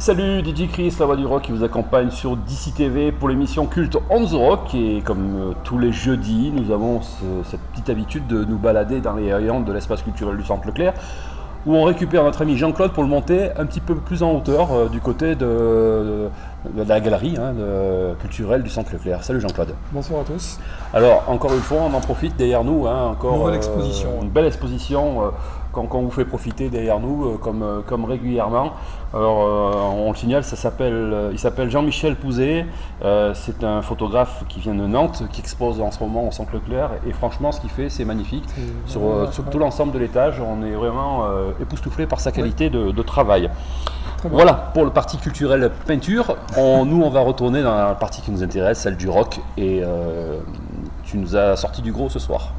Salut, DJ Chris, la voix du rock qui vous accompagne sur DC TV pour l'émission Culte on the Rock. Et comme tous les jeudis, nous avons cette petite habitude de nous balader dans les rayons de l'espace culturel du Centre Leclerc, où on récupère notre ami Jean-Claude pour le monter un petit peu plus en hauteur du côté de la galerie culturelle du Centre Leclerc. Salut Jean-Claude. Bonsoir à tous. Alors, encore une fois, on en profite derrière nous, encore Nouvelle exposition. Une belle exposition qu'on vous fait profiter derrière nous, comme régulièrement. Alors, on le signale, il s'appelle Jean-Michel Pouzet. C'est un photographe qui vient de Nantes, qui expose en ce moment au Centre Leclerc. Et franchement, ce qu'il fait, c'est magnifique. Sur tout l'ensemble de l'étage, on est vraiment époustouflé par sa qualité de travail. Voilà, pour le parti culturel peinture, on va retourner dans la partie qui nous intéresse, celle du rock, et tu nous as sorti du gros ce soir.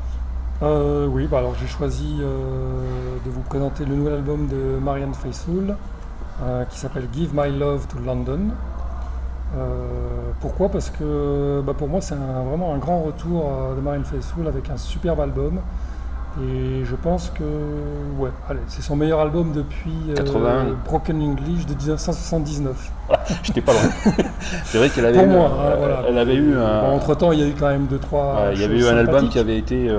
Oui, alors j'ai choisi de vous présenter le nouvel album de Marianne Faithfull qui s'appelle Give My Love to London. Pourquoi ? Parce que pour moi c'est vraiment un grand retour de Marianne Faithfull avec un superbe album. Et je pense que c'est son meilleur album depuis Broken English de 1979. Voilà, j'étais pas loin. C'est vrai qu'elle avait elle avait eu un... entre-temps, il y a eu quand même 2-3 il y avait eu un album qui avait été...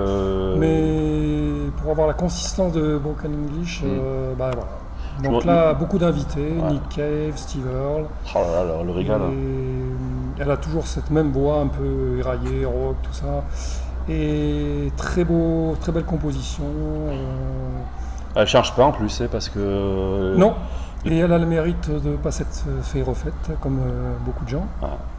Mais pour avoir la consistance de Broken English, voilà. Donc là, beaucoup d'invités, Nick Cave, Steve Earle. Oh là là, le régal. Elle a toujours cette même voix un peu éraillée, rock, tout ça. Et très belle composition. Elle change pas en plus, parce que... Non, et elle a le mérite de ne pas s'être fait refaite, comme beaucoup de gens,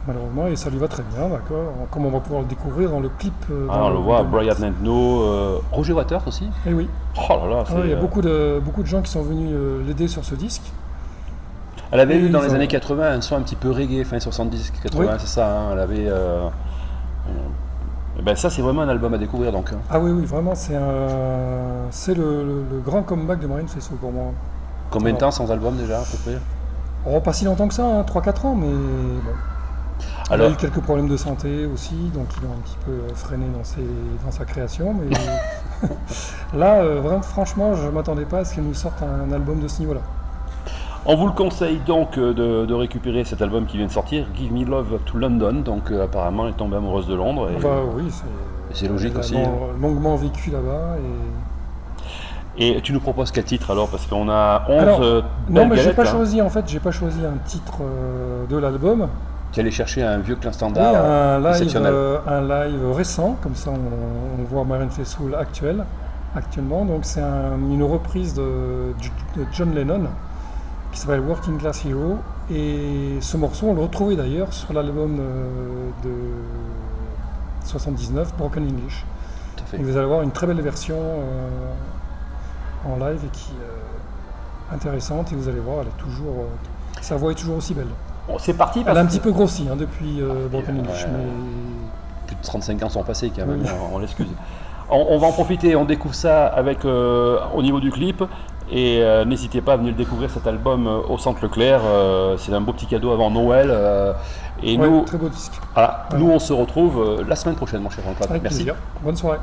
malheureusement, et ça lui va très bien, d'accord. Comme on va pouvoir le découvrir dans le clip. On le voit, Brian Eno, Roger Waters aussi. Eh oui. Oh là là, il y a beaucoup de gens qui sont venus l'aider sur ce disque. Elle avait eu dans les années 80 un son un petit peu reggae, fin 70-80, c'est ça, elle avait... ça c'est vraiment un album à découvrir donc. Ah oui, vraiment c'est le grand comeback de Marianne Faithfull pour moi. Combien de temps sans album déjà à peu près ? Pas si longtemps que ça, 3-4 ans, mais bon. Elle a eu quelques problèmes de santé aussi, donc il a un petit peu freiné dans sa création. Mais là, vraiment, franchement, je ne m'attendais pas à ce qu'elle nous sorte un album de ce niveau-là. On vous le conseille donc de récupérer cet album qui vient de sortir, Give Me Love to London. Donc apparemment, elle est tombée amoureuse de Londres. Oui, c'est logique aussi. Longuement vécu là-bas. Et tu nous proposes quel titre alors ? Parce qu'on a 11 non, mais j'ai pas choisi un titre de l'album. Tu es allé chercher un vieux clan standard exceptionnel. Un live récent, comme ça on voit Marianne Faithfull actuellement. Donc c'est une reprise de John Lennon qui s'appelle Working Class Hero, et ce morceau on le retrouvait d'ailleurs sur l'album de 79, Broken English. Tout à fait. Et vous allez voir une très belle version en live et qui est intéressante, et vous allez voir, sa voix est toujours aussi belle. Bon, c'est parti. Elle a un petit peu grossi depuis Broken English, mais... Plus de 35 ans sont passés quand même, on l'excuse. On va en profiter, on découvre ça avec au niveau du clip. Et n'hésitez pas à venir le découvrir, cet album au Centre Leclerc. C'est un beau petit cadeau avant Noël. Nous, très beau disque. Voilà, nous on se retrouve la semaine prochaine, mon cher Jean-Claude. Avec merci. Plaisir. Bonne soirée.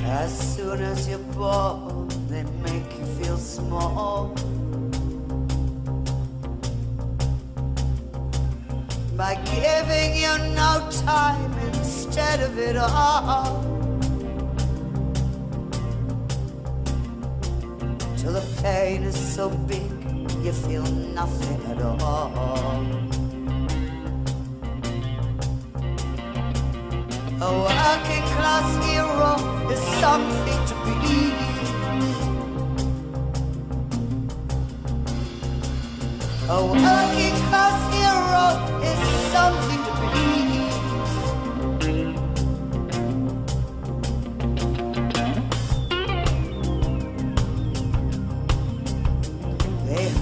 As soon as you're born, they make you feel small. By giving you no time instead of it all. Till the pain is so big, you feel nothing at all. A working class hero is something to be. A working class hero is something to be.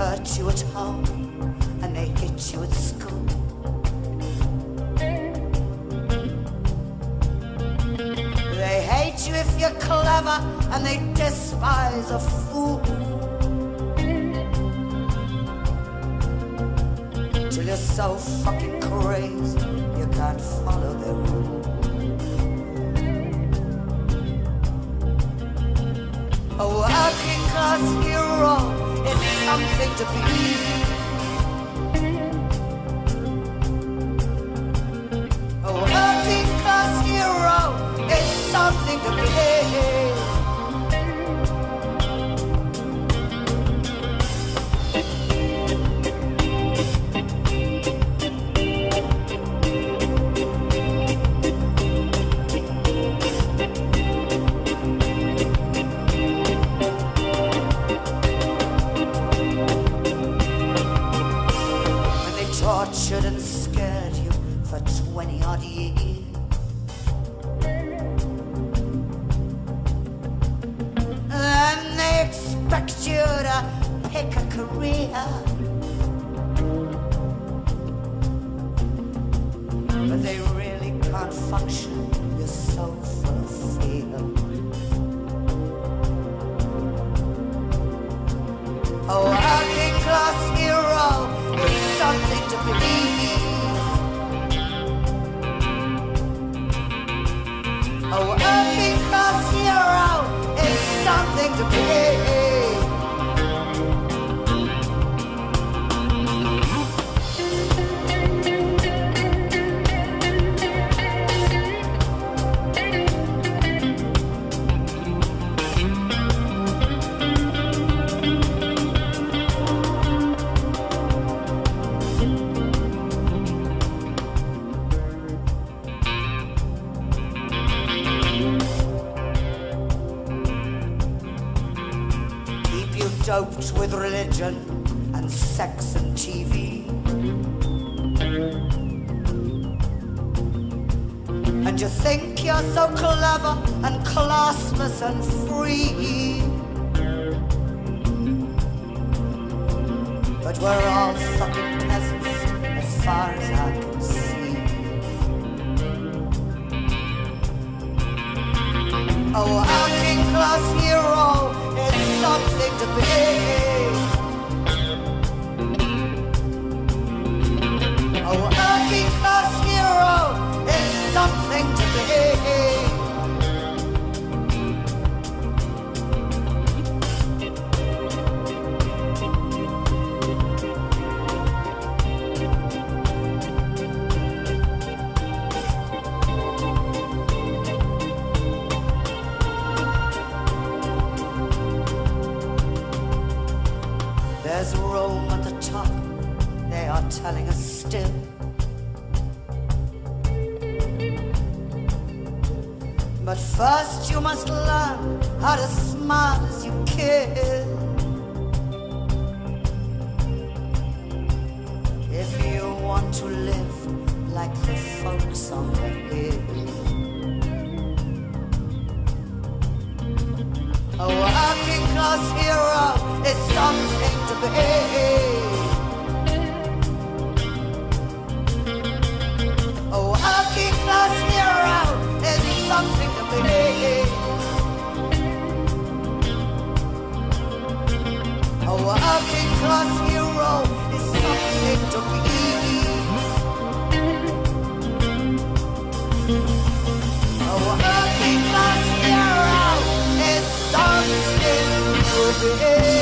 hurt you at home and they hit you at school. They hate you if you're clever and they despise a fool. Till you're so fucking crazy you can't follow their rules. A working class hero is something to be. A working class hero is something to be. Tortured and scared you for 20 odd years. And they expect you to pick a career, but they really can't function, you're so full of fear. A working class hero is something to believe. A working class hero is something to believe. Doped with religion and sex and TV, and you think you're so clever and classless and free, but we're all fucking peasants as far as I can see. A working class hero is something to be. A working class hero is something to be. There's Rome at the top, they are telling us still. But first you must learn how to smile as you kill. If you want to live like the folks on the hill. A working class hero is something to be. A working class hero is something to be. A working class hero is something to be. A working class hero is something to be.